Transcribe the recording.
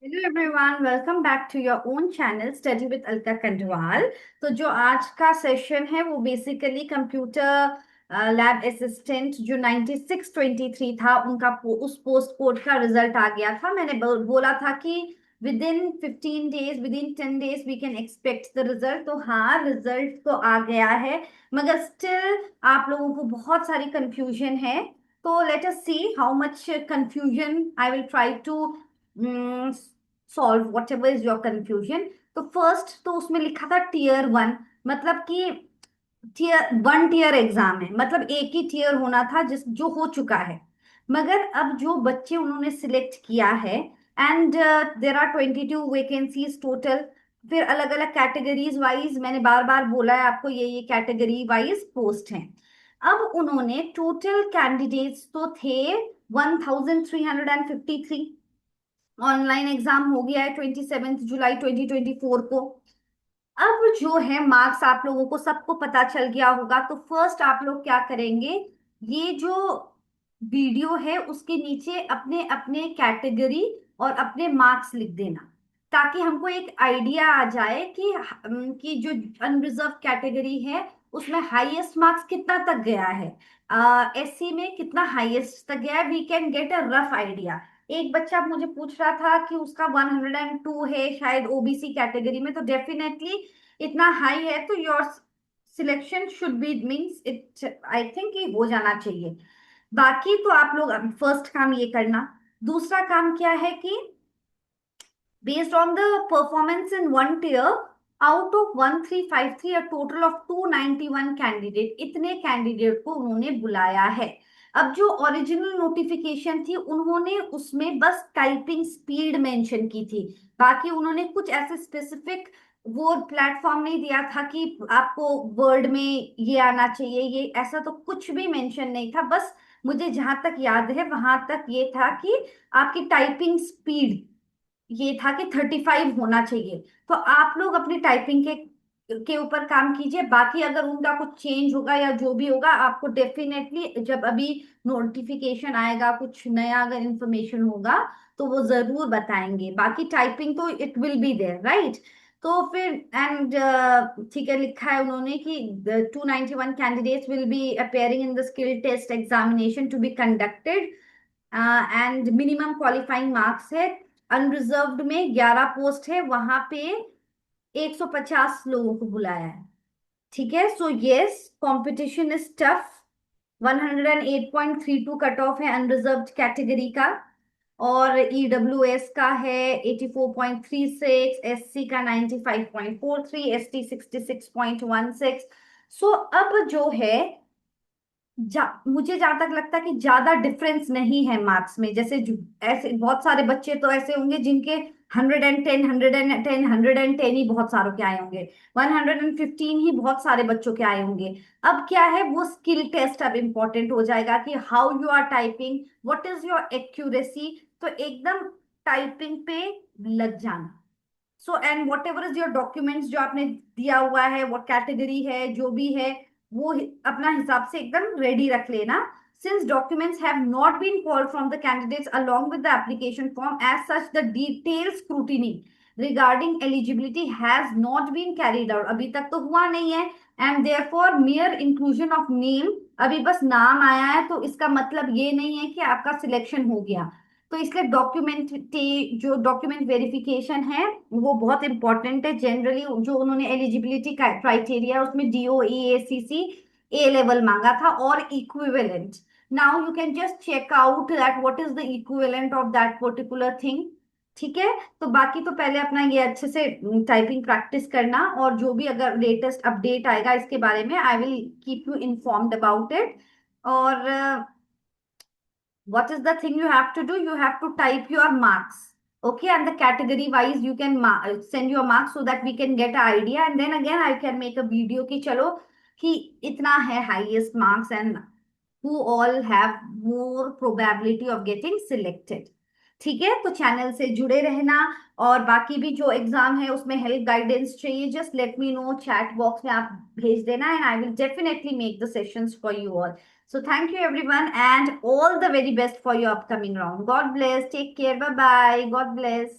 Hello everyone, welcome back to your own channel study with Alka Kandwal. तो जो आज का सेशन है वो बेसिकली कंप्यूटर लैब असिस्टेंट जो 9623 था उनका उस पोस्ट कोड का रिजल्ट आ गया था। मैंने बोला था कि within 15 days, within 10 days we can expect the result. तो हाँ, रिजल्ट तो आ गया है, मगर स्टिल आप लोगों को बहुत सारी कंफ्यूजन है। तो let us see how much confusion I will try to solve whatever is your confusion. तो फर्स्ट तो उसमें लिखा था टीयर 1, मतलब कि टीयर 1 एग्जाम है, मतलब एक ही टीयर होना था जिस जो हो चुका है। मगर अब जो बच्चे उन्होंने सिलेक्ट किया है, and there are 22 vacancies total. फिर अलग अलग कैटेगरीज वाइज, मैंने बार बार बोला है आपको, ये कैटेगरी वाइज पोस्ट हैं। अब उन्होंने टोटल कैंडिडेट्स तो थे 1353। ऑनलाइन एग्जाम हो गया है 27 जुलाई 2024 को। अब जो है मार्क्स आप लोगों को सबको पता चल गया होगा। तो फर्स्ट आप लोग क्या करेंगे, ये जो वीडियो है उसके नीचे अपने अपने कैटेगरी और अपने मार्क्स लिख देना, ताकि हमको एक आइडिया आ जाए कि जो अनरिजर्व कैटेगरी है उसमें हाईएस्ट मार्क्स कितना तक गया है, एससी में कितना हाईएस्ट तक गया है। We can get a rough idea. एक बच्चा मुझे पूछ रहा था कि उसका 102 है शायद ओबीसी कैटेगरी में, तो डेफिनेटली इतना हाई है तो your selection should be means it, I think ये हो जाना चाहिए। बाकी तो आप लोग फर्स्ट काम ये करना। दूसरा काम क्या है कि based on the performance in one tier, out of 1353 a total of 291 candidate, इतने कैंडिडेट को उन्होंने बुलाया है। अब जो ओरिजिनल नोटिफिकेशन थी उन्होंने उसमें बस टाइपिंग स्पीड मेंशन की थी। बाकी उन्होंने कुछ ऐसे स्पेसिफिक वो प्लेटफॉर्म नहीं दिया था कि आपको वर्ड में ये आना चाहिए, ये ऐसा तो कुछ भी मेंशन नहीं था। बस मुझे जहां तक याद है वहां तक ये था कि आपकी टाइपिंग स्पीड ये था कि 35 होना चाहिए। तो आप लोग अपनी टाइपिंग के ऊपर काम कीजिए। बाकी अगर उनका कुछ चेंज होगा या जो भी होगा, आपको डेफिनेटली जब अभी नोटिफिकेशन आएगा, कुछ नया अगर इंफॉर्मेशन होगा तो वो जरूर बताएंगे। बाकी टाइपिंग तो it will be there, right. तो फिर एंड ठीक है, लिखा है उन्होंने कि 291 candidates will be appearing in the skill test examination to be conducted, and minimum qualifying marks है। अनरिजर्व्ड में 11 पोस्ट है, वहां पे 150 लोगों को बुलाया है। ठीक है, so yes, competition is tough. 108.32 cut off है अनरिजर्व्ड कैटेगरी का, और ईडब्ल्यूएस का है 84.36, एससी का 95.43, एसटी 66.16। सो अब जो है मुझे जहां तक लगता है कि ज्यादा डिफरेंस नहीं है मार्क्स में। जैसे ऐसे बहुत सारे बच्चे तो ऐसे होंगे जिनके 110, 110, 110 ही बहुत सारों के आए होंगे, 115 ही बहुत सारे बच्चों के आए होंगे। अब क्या है, वो स्किल टेस्ट अब इम्पोर्टेंट हो जाएगा कि how you are typing, what is your accuracy. तो एकदम टाइपिंग पे लग जाना। So and whatever is your documents जो आपने दिया हुआ है, वो कैटेगरी है जो भी है, वो अपना हिसाब से एकदम रेडी रख लेना। Since documents have not been called from the candidates along with the application form, as such, the detailed scrutiny regarding eligibility has not been carried out. अभी तक तो हुआ नहीं है, and therefore mere inclusion of name, अभी बस नाम आया है, तो इसका मतलब ये नहीं है कि आपका सिलेक्शन हो गया। तो इसलिए जो डॉक्यूमेंट वेरिफिकेशन है वो बहुत इंपॉर्टेंट है। जनरली जो उन्होंने एलिजिबिलिटी क्राइटेरिया उसमें डीओई एसीसी ए लेवल मांगा था और equivalent. Now you can just check out that what is the equivalent of that particular thing. ठीक है, तो बाकी तो पहले अपना ये अच्छे से टाइपिंग प्रैक्टिस करना, और जो भी अगर लेटेस्ट अपडेट आएगा इसके बारे में I will keep you informed about it. और what is the thing you have to do, you have to type your marks, okay, and the category wise you can send your marks so that we can get an idea, and then again I can make a video कि चलो कि इतना है highest marks and who all have more probability of getting selected। ठीक है, तो channel से जुड़े रहना। और बाकी भी जो एग्जाम है उसमें हेल्प गाइडेंस चाहिए, just let me know, chat box में आप भेज देना, and I will definitely make the sessions for you all. So thank you everyone and all the very best for your upcoming round. God bless. Take care. Bye bye. God bless.